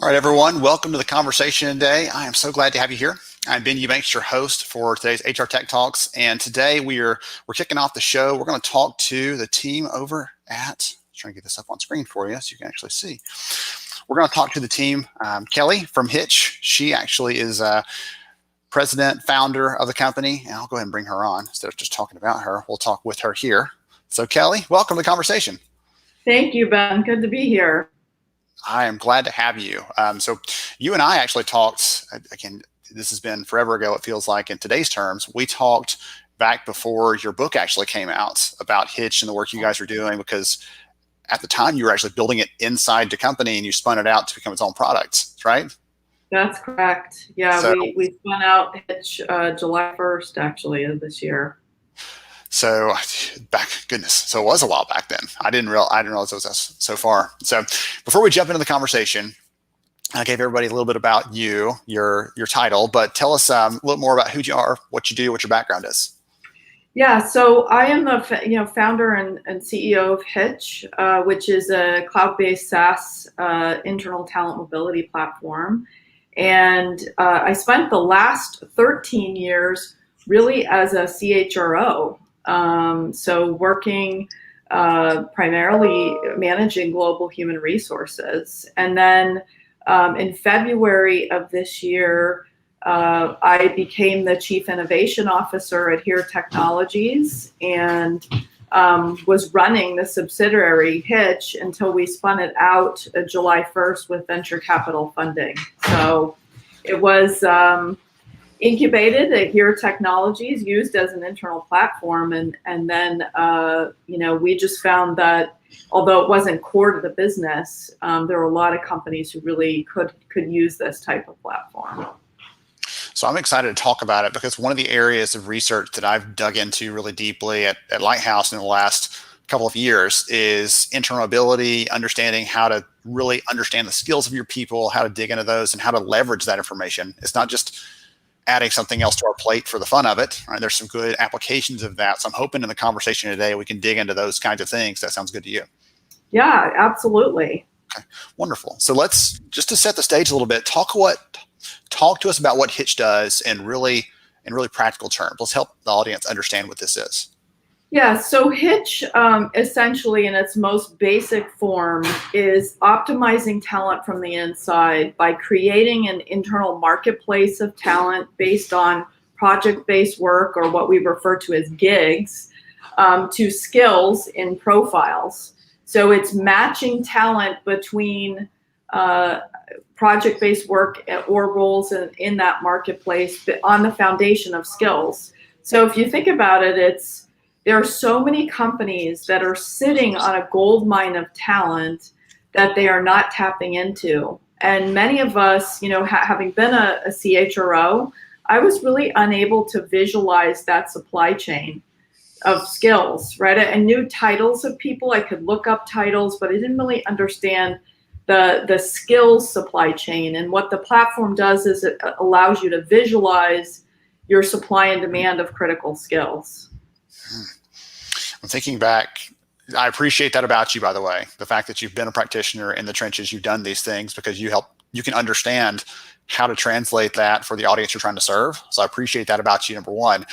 All right, everyone, welcome to the conversation today. I am so glad to have you here. I'm Ben Eubanks, your host for today's HR Tech Talks, and today we're kicking off the show. We're going to talk to the team over at, trying to get this up on screen for you so you can actually see. We're going to talk to the team, Kelley from Hitch. She actually is president, founder of the company, and I'll go ahead and bring her on. Instead of just talking about her, we'll talk with her here. So Kelley, welcome to the conversation. Thank you, Ben. Good to be here. I am glad to have you. So you and I actually talked, again, this has been forever ago, it feels like in today's terms. We talked back before your book actually came out about Hitch and the work you guys were doing, because at the time you were actually building it inside the company and you spun it out to become its own product, right? That's correct. Yeah, so, we spun out Hitch July 1st, actually, of this year. So goodness, so it was a while back then. I didn't realize it was so far. So before we jump into the conversation, I gave everybody a little bit about you, your title, but tell us a little more about who you are, what you do, what your background is. Yeah, so I am the founder and CEO of Hitch, which is a cloud-based SaaS internal talent mobility platform. And I spent the last 13 years really as a CHRO. So working primarily managing global human resources. And then in February of this year, I became the Chief Innovation Officer at Here Technologies and was running the subsidiary Hitch until we spun it out July 1st with venture capital funding. So it was incubated at Here Technologies, used as an internal platform, and then we just found that although it wasn't core to the business, there were a lot of companies who really could use this type of platform. So I'm excited to talk about it because one of the areas of research that I've dug into really deeply at Lighthouse in the last couple of years is internal mobility, understanding how to really understand the skills of your people, how to dig into those, and how to leverage that information. It's not just adding something else to our plate for the fun of it. Right? There's some good applications of that. So I'm hoping in the conversation today we can dig into those kinds of things. That sounds good to you. Yeah, absolutely. Okay, wonderful. So let's, just to set the stage a little bit, talk to us about what Hitch does in really practical terms. Let's help the audience understand what this is. Yeah, so Hitch, essentially in its most basic form, is optimizing talent from the inside by creating an internal marketplace of talent based on project-based work, or what we refer to as gigs, to skills in profiles. So it's matching talent between project-based work or roles in that marketplace, but on the foundation of skills. So if you think about it, there are so many companies that are sitting on a gold mine of talent that they are not tapping into. And many of us, having been a CHRO, I was really unable to visualize that supply chain of skills, right? I knew titles of people, I could look up titles, but I didn't really understand the skills supply chain. And what the platform does is it allows you to visualize your supply and demand of critical skills. I'm thinking back, I appreciate that about you, by the way, the fact that you've been a practitioner in the trenches, you've done these things because you can understand how to translate that for the audience you're trying to serve. So I appreciate that about you, number one.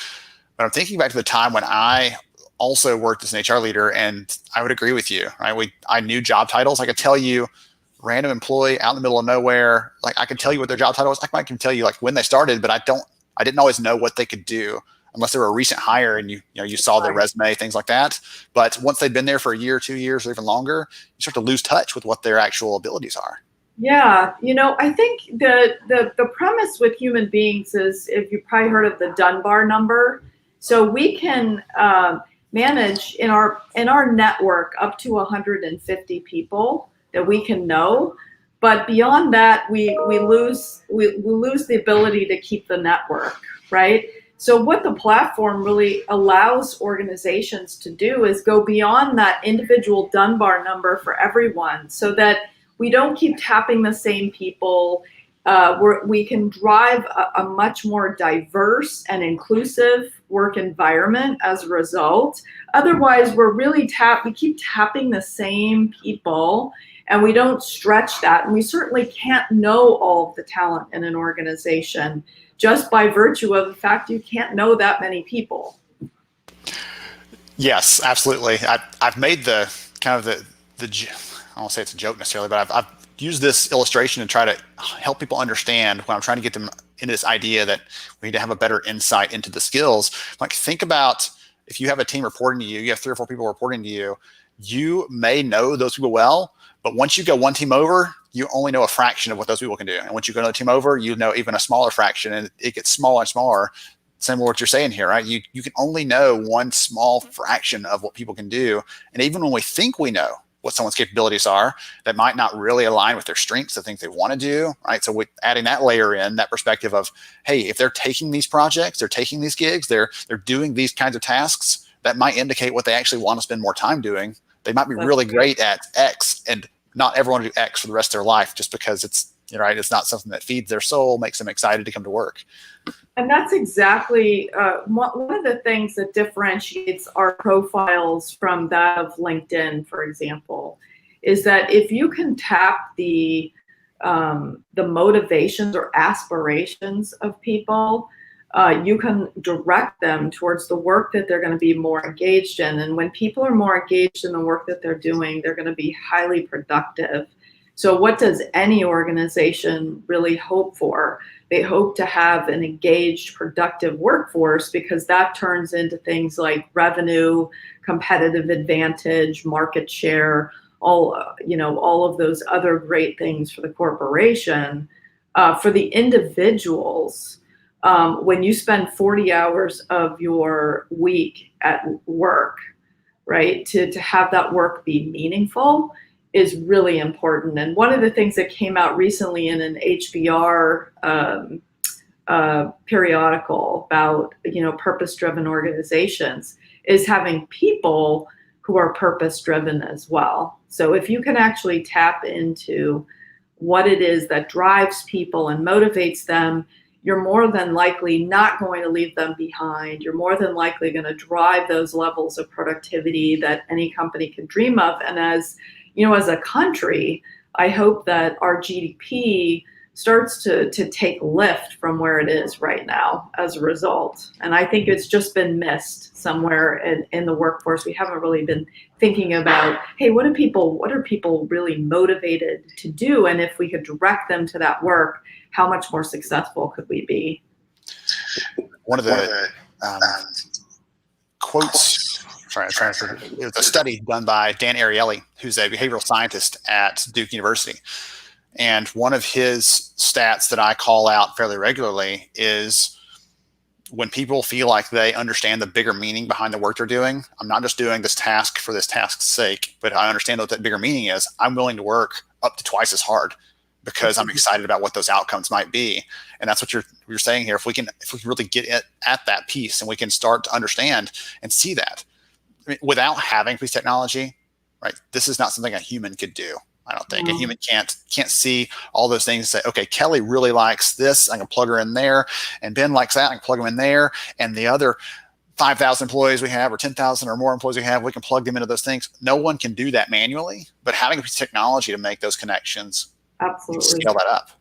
But I'm thinking back to the time when I also worked as an HR leader, and I would agree with you, right? I knew job titles. I could tell you random employee out in the middle of nowhere, like I could tell you what their job title was. I can tell you like when they started, but I didn't always know what they could do unless they were a recent hire and you saw their resume, things like that. But once they've been there for a year, 2 years, or even longer, you start to lose touch with what their actual abilities are. Yeah, I think the premise with human beings is, if you've probably heard of the Dunbar number, so we can manage in our network up to 150 people that we can know, but beyond that, we lose the ability to keep the network, right? So what the platform really allows organizations to do is go beyond that individual Dunbar number for everyone, so that we don't keep tapping the same people. We can drive a much more diverse and inclusive work environment as a result. Otherwise, we keep tapping the same people, And we don't stretch that. And we certainly can't know all of the talent in an organization just by virtue of the fact you can't know that many people. Yes, absolutely. I've made the kind of the I won't say it's a joke necessarily, but I've used this illustration to try to help people understand when I'm trying to get them into this idea that we need to have a better insight into the skills. Like, think about if you have a team reporting to you, you have 3 or 4 people reporting to you, you may know those people well, but once you go one team over, you only know a fraction of what those people can do. And once you go another team over, you know even a smaller fraction, and it gets smaller and smaller. Same with what you're saying here, right? You can only know one small fraction of what people can do. And even when we think we know what someone's capabilities are, that might not really align with their strengths, the things they want to do, right? So with adding that layer in, that perspective of, hey, if they're taking these projects, they're taking these gigs, they're doing these kinds of tasks, that might indicate what they actually want to spend more time doing. They might be really great at X, and not everyone will do X for the rest of their life just because it's, right, it's not something that feeds their soul, makes them excited to come to work. And that's exactly one of the things that differentiates our profiles from that of LinkedIn, for example, is that if you can tap the motivations or aspirations of people, you can direct them towards the work that they're going to be more engaged in. And when people are more engaged in the work that they're doing, they're going to be highly productive. So what does any organization really hope for? They hope to have an engaged, productive workforce, because that turns into things like revenue, competitive advantage, market share, all of those other great things for the corporation. For the individuals, when you spend 40 hours of your week at work, right, to have that work be meaningful is really important. And one of the things that came out recently in an HBR periodical about, purpose-driven organizations is having people who are purpose-driven as well. So if you can actually tap into what it is that drives people and motivates them, you're more than likely not going to leave them behind. You're more than likely going to drive those levels of productivity that any company can dream of. And as a country, I hope that our GDP starts to take lift from where it is right now as a result. And I think it's just been missed somewhere in the workforce. We haven't really been thinking about, hey, what are people really motivated to do? And if we could direct them to that work, how much more successful could we be? One of the quotes, it was a study done by Dan Ariely, who's a behavioral scientist at Duke University. And one of his stats that I call out fairly regularly is when people feel like they understand the bigger meaning behind the work they're doing. I'm not just doing this task for this task's sake, but I understand what that bigger meaning is. I'm willing to work up to twice as hard because I'm excited about what those outcomes might be. And that's what you're saying here. If we can really get at that piece, and we can start to understand and see that, I mean, without having police technology, right? This is not something a human could do. I don't think a human can't see all those things and say, okay, Kelley really likes this, I can plug her in there, and Ben likes that, I can plug him in there, and the other 5,000 employees we have, or 10,000 or more employees we have, we can plug them into those things. No one can do that manually, but having a piece of technology to make those connections, absolutely, scale that up.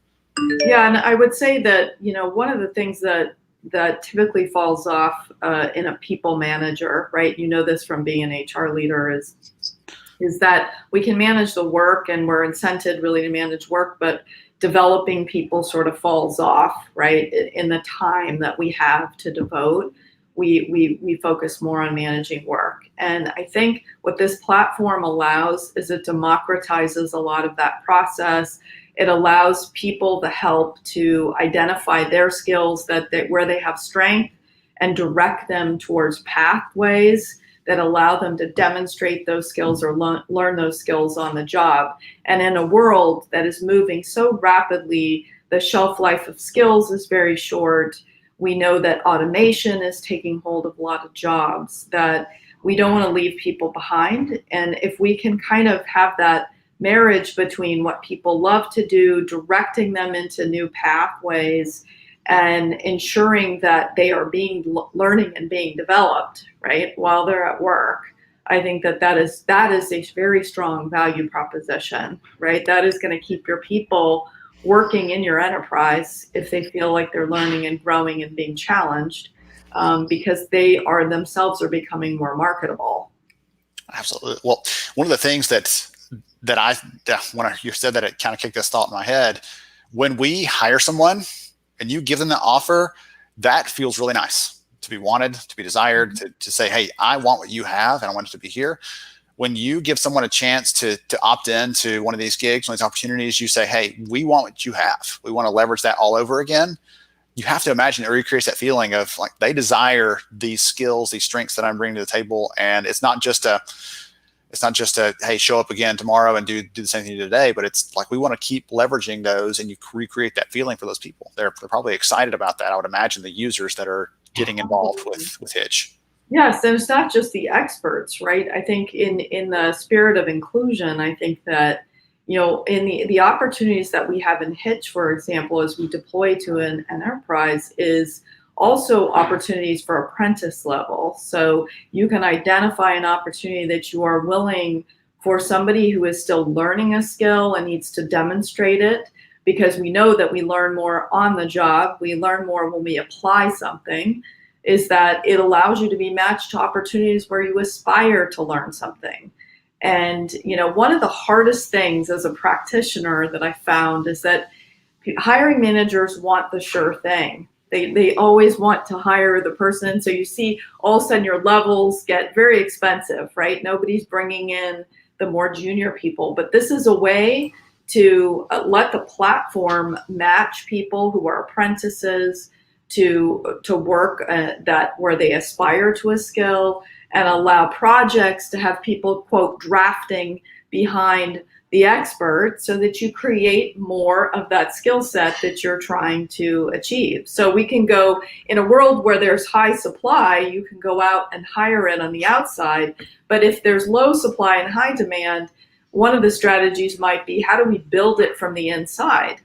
Yeah, and I would say that one of the things that typically falls off in a people manager, right? You know this from being an HR leader, is that we can manage the work and we're incented really to manage work, but developing people sort of falls off, right? In the time that we have to devote, we focus more on managing work. And I think what this platform allows is it democratizes a lot of that process. It allows people the help to identify their skills where they have strength and direct them towards pathways that allow them to demonstrate those skills or learn those skills on the job. And in a world that is moving so rapidly, the shelf life of skills is very short. We know that automation is taking hold of a lot of jobs, that we don't want to leave people behind. And if we can kind of have that marriage between what people love to do, directing them into new pathways, and ensuring that they are learning and being developed, right, while they're at work, I think that is a very strong value proposition, right? That is going to keep your people working in your enterprise if they feel like they're learning and growing and being challenged, because they are themselves are becoming more marketable. Absolutely. Well, one of the things when you said that, it kind of kicked this thought in my head. When we hire someone and you give them the offer, that feels really nice, to be wanted, to be desired, to say, hey, I want what you have and I want it to be here. When you give someone a chance to opt in to one of these gigs, one of these opportunities, you say, hey, we want what you have. We want to leverage that all over again. You have to imagine it recreates that feeling of like they desire these skills, these strengths that I'm bringing to the table. And it's not just a, hey, show up again tomorrow and do the same thing you did today, but it's like we want to keep leveraging those, and you recreate that feeling for those people. They're probably excited about that. I would imagine the users that are getting involved with Hitch. Yes, and it's not just the experts, right? I think in the spirit of inclusion, I think that, in the opportunities that we have in Hitch, for example, as we deploy to an enterprise, is also opportunities for apprentice level. So you can identify an opportunity that you are willing for somebody who is still learning a skill and needs to demonstrate it, because we know that we learn more on the job, we learn more when we apply something, is that it allows you to be matched to opportunities where you aspire to learn something. And, one of the hardest things as a practitioner that I found is that hiring managers want the sure thing. They always want to hire the person. So you see all of a sudden your levels get very expensive, right? Nobody's bringing in the more junior people, but this is a way to let the platform match people who are apprentices to work where they aspire to a skill, and allow projects to have people, quote, drafting behind the expert, so that you create more of that skill set that you're trying to achieve. So we can go in a world where there's high supply, you can go out and hire it on the outside. But if there's low supply and high demand, one of the strategies might be, how do we build it from the inside?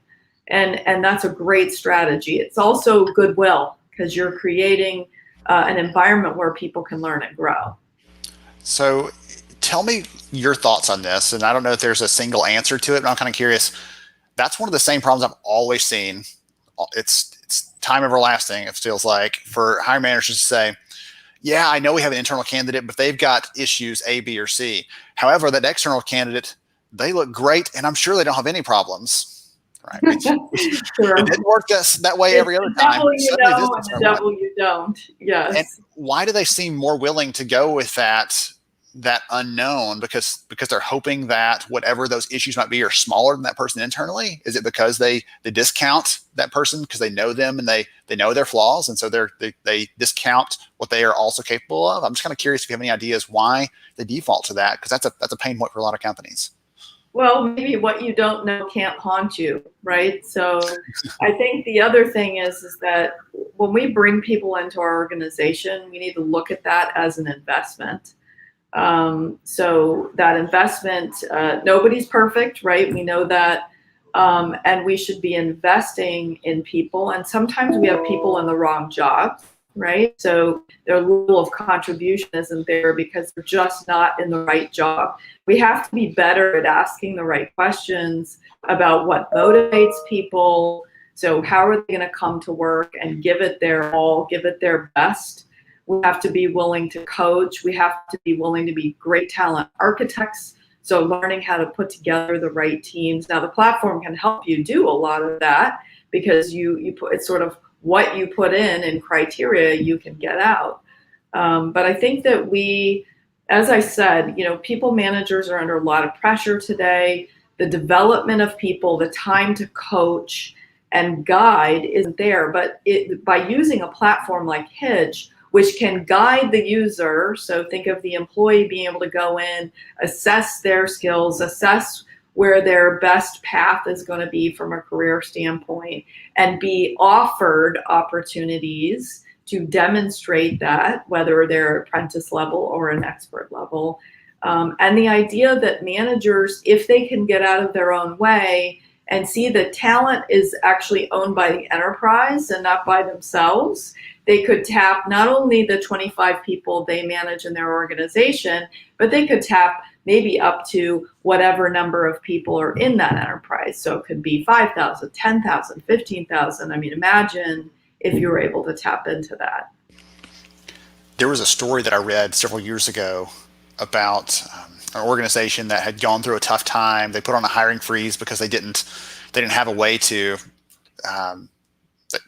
And that's a great strategy. It's also goodwill, because you're creating an environment where people can learn and grow. So tell me your thoughts on this. And I don't know if there's a single answer to it, but I'm kind of curious. That's one of the same problems I've always seen. It's time everlasting, it feels like, for hiring managers to say, yeah, I know we have an internal candidate, but they've got issues A, B, or C. However, that external candidate, they look great, and I'm sure they don't have any problems. Right? Sure. It didn't work that way every other time. You know, and the devil you don't. Yes. And why do they seem more willing to go with that unknown? Because they're hoping that whatever those issues might be are smaller than that person internally? Is it because they discount that person because they know them and they know their flaws, and so they discount what they are also capable of? I'm just kind of curious if you have any ideas why they default to that, because that's a pain point for a lot of companies. Well, maybe what you don't know can't haunt you, right? So I think the other thing is that when we bring people into our organization, we need to look at that as an investment. So that investment, nobody's perfect, right? We know that. And we should be investing in people. And sometimes we have people in the wrong jobs, right? So their level of contribution isn't there because they're just not in the right job. We have to be better at asking the right questions about what motivates people. So how are they going to come to work and give it their all, give it their best? We have to be willing to coach. We have to be willing to be great talent architects. So learning how to put together the right teams. Now the platform can help you do a lot of that, because you put, it's sort of what you put in criteria you can get out. But I think that we, as I said, people managers are under a lot of pressure today. The development of people, the time to coach and guide isn't there. But by using a platform like Hitch, which can guide the user, so think of the employee being able to go in, assess their skills, assess where their best path is going to be from a career standpoint, and be offered opportunities to demonstrate that, whether they're apprentice level or an expert level. And the idea that managers, if they can get out of their own way and see that talent is actually owned by the enterprise and not by themselves, they could tap not only the 25 people they manage in their organization, but they could tap maybe up to whatever number of people are in that enterprise. So it could be 5,000, 10,000, 15,000. I mean, imagine if you were able to tap into that. There was a story that I read several years ago about an organization that had gone through a tough time. They put on a hiring freeze because they didn't have a way to.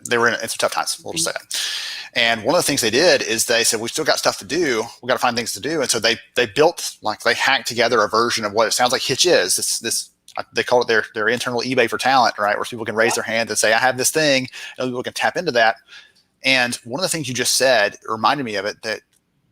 They were in some tough times. We'll just say that. And one of the things they did is they said, we still got stuff to do. We got to find things to do. And so they built, like, they hacked together a version of what it sounds like Hitch is. This they call it their internal eBay for talent, right? Where people can raise their hand and say, I have this thing, and people can tap into that. And one of the things you just said reminded me of it, that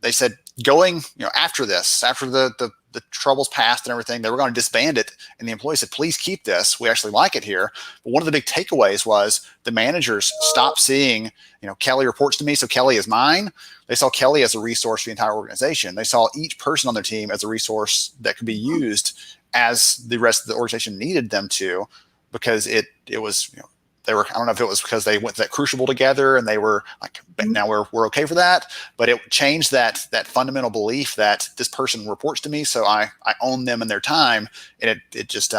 they said going, after this, after the troubles passed and everything, they were going to disband it. And the employees said, please keep this. We actually like it here. But one of the big takeaways was the managers stopped seeing, Kelley reports to me, so Kelley is mine. They saw Kelley as a resource for the entire organization. They saw each person on their team as a resource that could be used as the rest of the organization needed them to, because it was, they were, I don't know if it was because they went to that crucible together and they were like, now we're okay for that, but it changed that fundamental belief that this person reports to me, so I own them and their time, and it just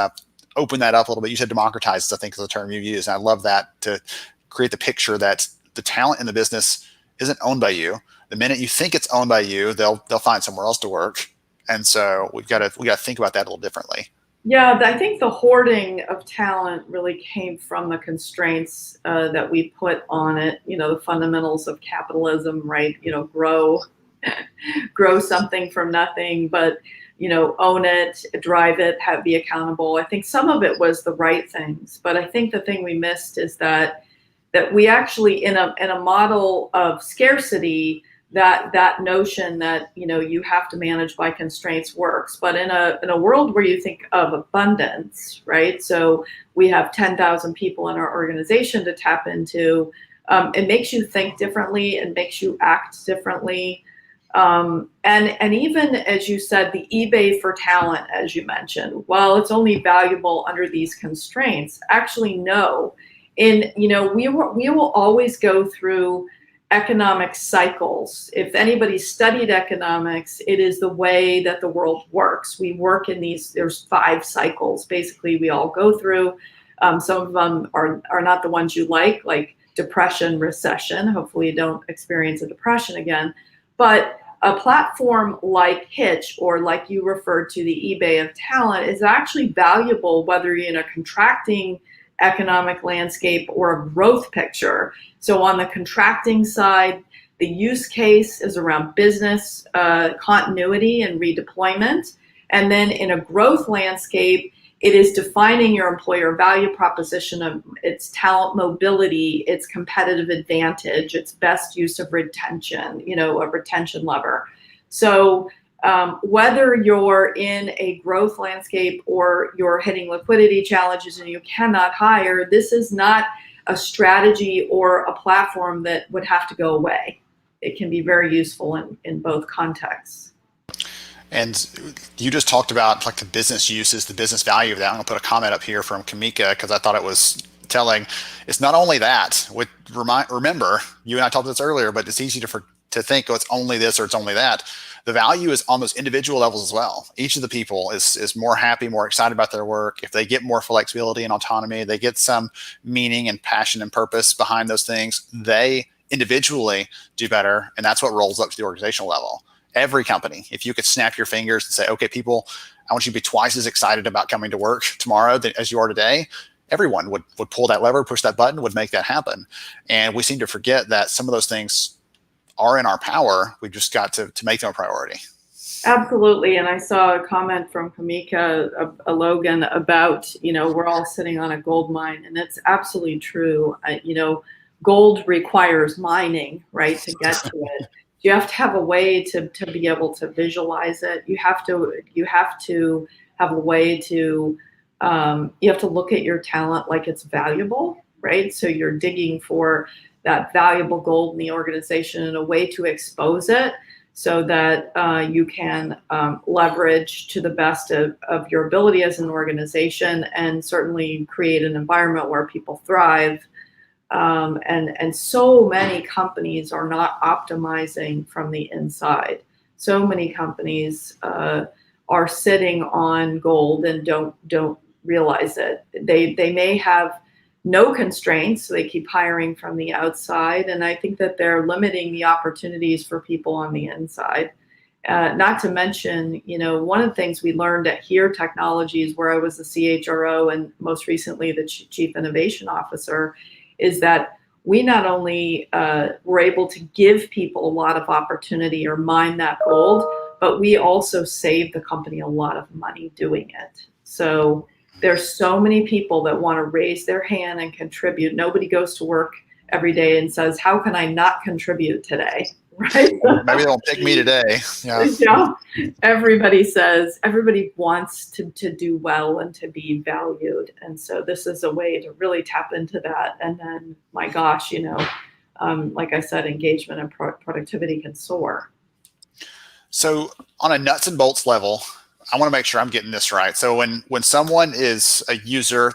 opened that up a little bit. You said democratizes, I think, is the term you used, and I love that, to create the picture that the talent in the business isn't owned by you. The minute you think it's owned by you, they'll find somewhere else to work, and so we got to think about that a little differently. Yeah, I think the hoarding of talent really came from the constraints that we put on it. The fundamentals of capitalism, right? Grow something from nothing, but own it, drive it, be accountable. I think some of it was the right things, but I think the thing we missed is that we actually, in a model of scarcity, that notion that you have to manage by constraints works, but in a world where you think of abundance, right? So we have 10,000 people in our organization to tap into. It makes you think differently, and makes you act differently, and even, as you said, the eBay for talent, as you mentioned. Well, it's only valuable under these constraints. Actually, no. We will always go through economic cycles. If anybody studied economics, it is the way that the world works. We work in there's 5 cycles, basically, we all go through. Some of them are not the ones you like depression, recession. Hopefully you don't experience a depression again. But a platform like Hitch, or like you referred to, the eBay of talent, is actually valuable whether you're in a contracting economic landscape or a growth picture. So on the contracting side, the use case is around business continuity and redeployment. And then in a growth landscape, it is defining your employer value proposition of its talent mobility, its competitive advantage, its best use of retention, a retention lever. So whether you're in a growth landscape or you're hitting liquidity challenges and you cannot hire, this is not a strategy or a platform that would have to go away. It can be very useful in both contexts. And you just talked about like the business uses, the business value of that. I'm gonna put a comment up here from Kamika because I thought it was telling. It's not only that. Remember, you and I talked about this earlier, but it's easy to think, oh, it's only this or it's only that. The value is on those individual levels as well. Each of the people is more happy, more excited about their work. If they get more flexibility and autonomy, they get some meaning and passion and purpose behind those things, they individually do better. And that's what rolls up to the organizational level. Every company, if you could snap your fingers and say, okay, people, I want you to be twice as excited about coming to work tomorrow as you are today, everyone would pull that lever, push that button, would make that happen. And we seem to forget that some of those things are in our power. We've just got to make them a priority. Absolutely. And I saw a comment from Kamika, Logan, about, we're all sitting on a gold mine, and it's absolutely true. Gold requires mining, right, to get to it. You have to have a way to be able to visualize it. You have to have a way to, you have to look at your talent like it's valuable, right? So you're digging for that valuable gold in the organization and a way to expose it so that you can leverage to the best of your ability as an organization, and certainly create an environment where people thrive. And so many companies are not optimizing from the inside. So many companies are sitting on gold and don't realize it. They may have no constraints, so they keep hiring from the outside, and I think that they're limiting the opportunities for people on the inside. Not to mention, one of the things we learned at Here Technologies, where I was the CHRO and most recently the Chief Innovation Officer, is that we not only were able to give people a lot of opportunity or mine that gold, but we also saved the company a lot of money doing it. So there's so many people that want to raise their hand and contribute. Nobody goes to work every day and says, how can I not contribute today? Right? Maybe they won't pick me today. Yeah. Everybody wants to do well and to be valued. And so this is a way to really tap into that. And then, my gosh, like I said, engagement and productivity can soar. So on a nuts and bolts level, I want to make sure I'm getting this right. So when someone is a user,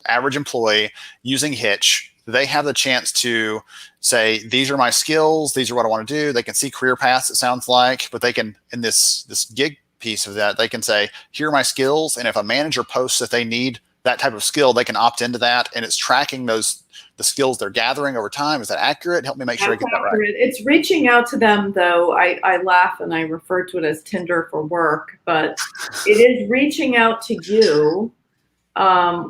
average employee using Hitch, they have the chance to say, these are my skills, these are what I want to do. They can see career paths, it sounds like, but they can, in this gig piece of that, they can say, here are my skills. And if a manager posts that they need that type of skill, they can opt into that. And it's tracking the skills they're gathering over time. Is that accurate? Help me make sure I get that right. It's reaching out to them, though. I laugh and I refer to it as Tinder for work, but it is reaching out to you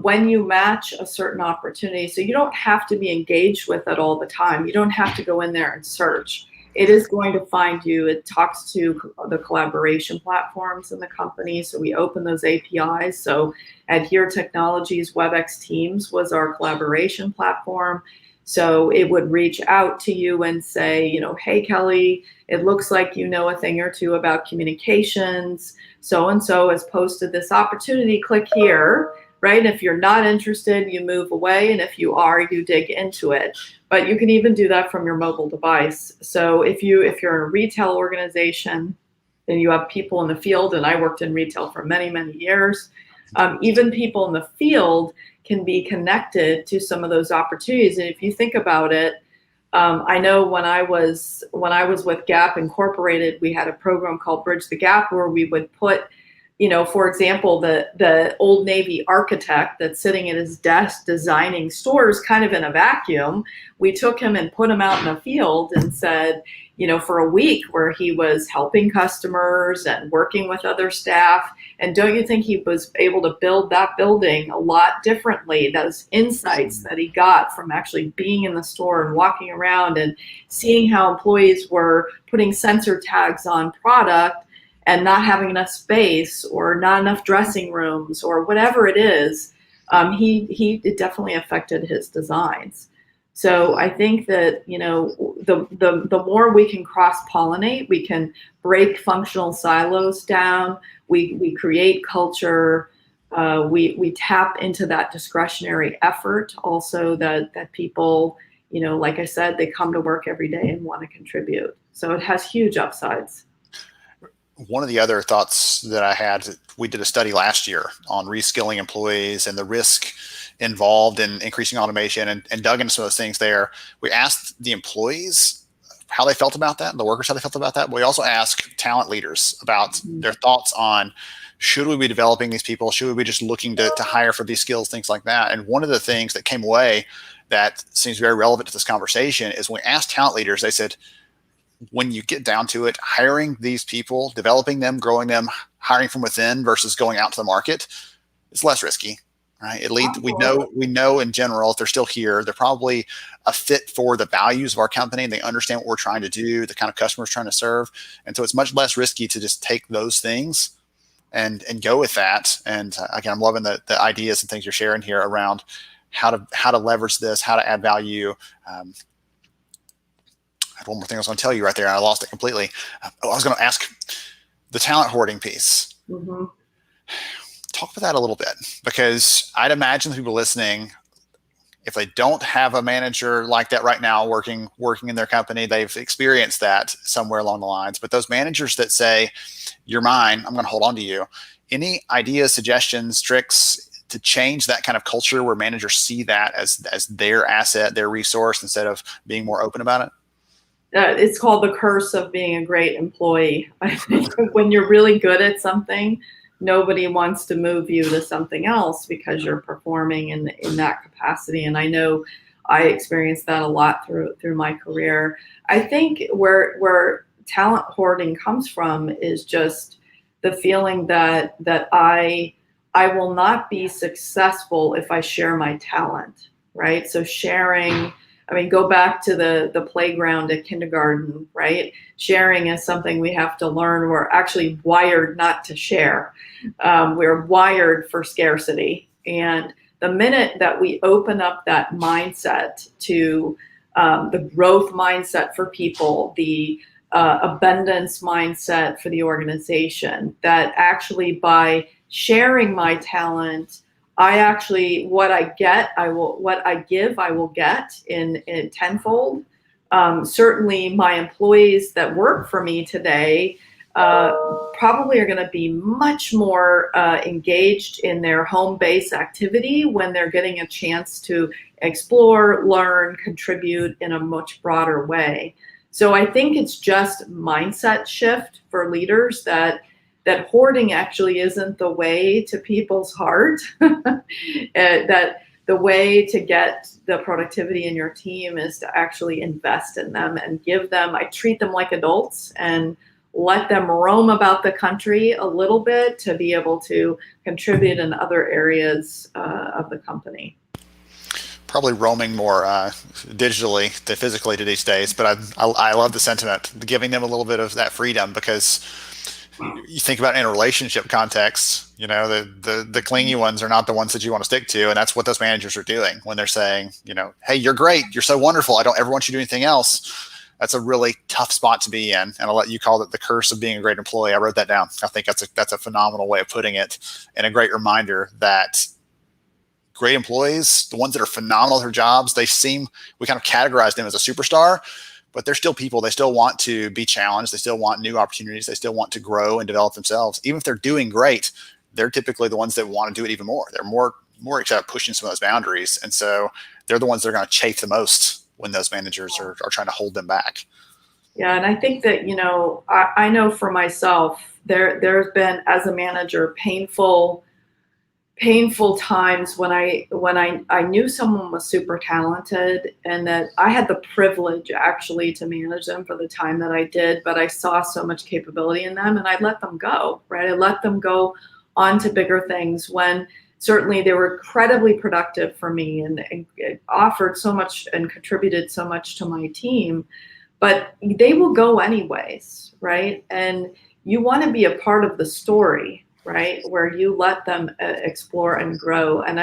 when you match a certain opportunity. So you don't have to be engaged with it all the time. You don't have to go in there and search. It is going to find you. It talks to the collaboration platforms in the company. So we open those APIs. So at Here Technologies, WebEx Teams was our collaboration platform. So it would reach out to you and say, hey, Kelley, it looks like you know a thing or two about communications. So-and-so has posted this opportunity. Click here. Right? If you're not interested, you move away. And if you are, you dig into it. But you can even do that from your mobile device. So if you're in a retail organization, then you have people in the field, and I worked in retail for many, many years. Even people in the field can be connected to some of those opportunities. And if you think about it, I know when I was with Gap Incorporated, we had a program called Bridge the Gap, where we would put, for example, the Old Navy architect that's sitting at his desk designing stores kind of in a vacuum. We took him and put him out in a field and said, for a week, where he was helping customers and working with other staff. And don't you think he was able to build that building a lot differently? Those insights that he got from actually being in the store and walking around and seeing how employees were putting sensor tags on product and not having enough space or not enough dressing rooms or whatever it is, it definitely affected his designs. So I think that, the more we can cross-pollinate, we can break functional silos down, we create culture, we tap into that discretionary effort also that people, like I said, they come to work every day and want to contribute. So it has huge upsides. One of the other thoughts that I had, we did a study last year on reskilling employees and the risk involved in increasing automation, and dug into some of those things there. We asked the employees how they felt about that, and the workers how they felt about that. But we also asked talent leaders about their thoughts on, should we be developing these people? Should we be just looking to hire for these skills, things like that? And one of the things that came away that seems very relevant to this conversation is when we asked talent leaders, they said, when you get down to it, hiring these people, developing them, growing them, hiring from within versus going out to the market, it's less risky, right? It leads. We know in general, if they're still here, they're probably a fit for the values of our company. And they understand what we're trying to do, the kind of customers trying to serve. And so it's much less risky to just take those things and go with that. And again, I'm loving the ideas and things you're sharing here around how to leverage this, how to add value. I had one more thing I was going to tell you right there, and I lost it completely. I was going to ask the talent hoarding piece. Mm-hmm. Talk about that a little bit, because I'd imagine the people listening, if they don't have a manager like that right now working in their company, they've experienced that somewhere along the lines. But those managers that say, "You're mine, I'm going to hold on to you." Any ideas, suggestions, tricks to change that kind of culture where managers see that as their asset, their resource, instead of being more open about it? It's called the curse of being a great employee. I think when you're really good at something, nobody wants to move you to something else because you're performing in that capacity. And I know I experienced that a lot through my career. I think where talent hoarding comes from is just the feeling that I will not be successful if I share my talent, right? So sharing, I mean, go back to the playground at kindergarten, right? Sharing is something we have to learn. We're actually wired not to share. We're wired for scarcity. And the minute that we open up that mindset to the growth mindset for people, the abundance mindset for the organization, that actually by sharing my talent, I actually, what I get, what I give, I will get in tenfold. Certainly my employees that work for me today probably are going to be much more engaged in their home-based activity when they're getting a chance to explore, learn, contribute in a much broader way. So I think it's just mindset shift for leaders that hoarding actually isn't the way to people's heart, that the way to get the productivity in your team is to actually invest in them and give them, I treat them like adults and let them roam about the country a little bit to be able to contribute in other areas of the company. Probably roaming more digitally than physically these days, but I love the sentiment, giving them a little bit of that freedom, because you think about it in a relationship context, the clingy ones are not the ones that you want to stick to. And that's what those managers are doing when they're saying, hey, you're great, you're so wonderful, I don't ever want you to do anything else. That's a really tough spot to be in. And I'll let you call it the curse of being a great employee. I wrote that down. I think that's a phenomenal way of putting it, and a great reminder that great employees, the ones that are phenomenal at their jobs, we kind of categorize them as a superstar, but they're still people. They still want to be challenged. They still want new opportunities. They still want to grow and develop themselves. Even if they're doing great, they're typically the ones that want to do it even more. They're more excited about pushing some of those boundaries. And so they're the ones that are going to chafe the most when those managers are trying to hold them back. Yeah, and I think that, I know for myself, there's been, as a manager, painful times when I knew someone was super talented and that I had the privilege actually to manage them for the time that I did, but I saw so much capability in them and I let them go, right? I let them go on to bigger things when certainly they were incredibly productive for me and offered so much and contributed so much to my team, but they will go anyways, right? And you want to be a part of the story, right? Where you let them explore and grow. And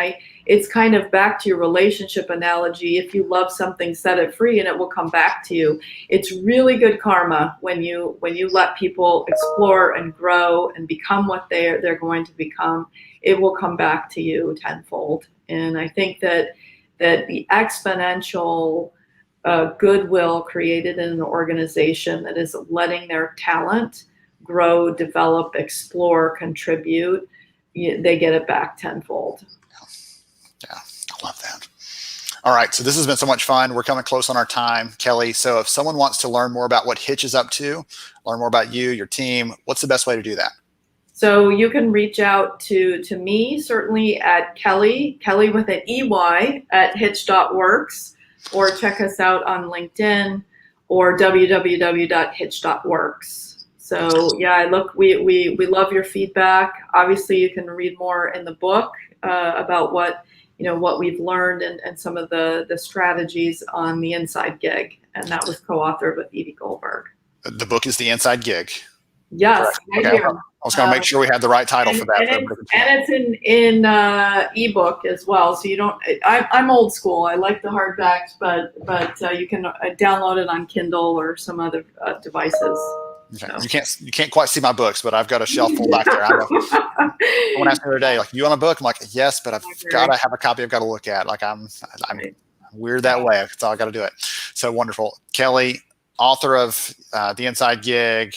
it's kind of back to your relationship analogy. If you love something, set it free and it will come back to you. It's really good karma when you let people explore and grow and become what they're going to become. It will come back to you tenfold. And I think that the exponential goodwill created in an organization that is letting their talent grow, develop, explore, contribute, they get it back tenfold. Yeah, I love that. All right, so this has been so much fun. We're coming close on our time, Kelley. So if someone wants to learn more about what Hitch is up to, learn more about you, your team, what's the best way to do that? So you can reach out to me, certainly at Kelley with an EY at hitch.works, or check us out on LinkedIn or www.hitch.works. So yeah, we love your feedback. Obviously, you can read more in the book about what we've learned and some of the strategies on the Inside Gig, and that was co-authored with Edie Goldberg. The book is The Inside Gig. Yes, right okay. here. I was going to make sure we had the right title for that. And it's in ebook as well. So you don't. I'm old school. I like the hardbacks, but you can download it on Kindle or some other devices. Okay. So. You can't quite see my books, but I've got a shelf full back there. I know. Someone asked me the other day, like, you want a book? I'm like, yes, but I've got to have a copy. I've got to look at. Like, I'm weird that way. That's all I got to do it. So wonderful, Kelley, author of The Inside Gig,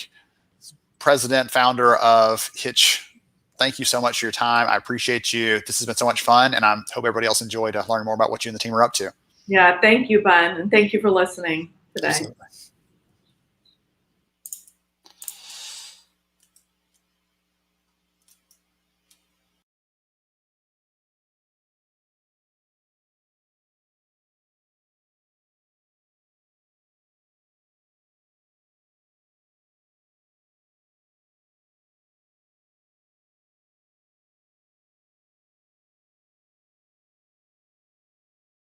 president, founder of Hitch thank you so much for your time. I appreciate you. This has been so much fun, and I hope everybody else enjoyed learning more about what you and the team are up to. Yeah, thank you, Ben, and thank you for listening today. Absolutely.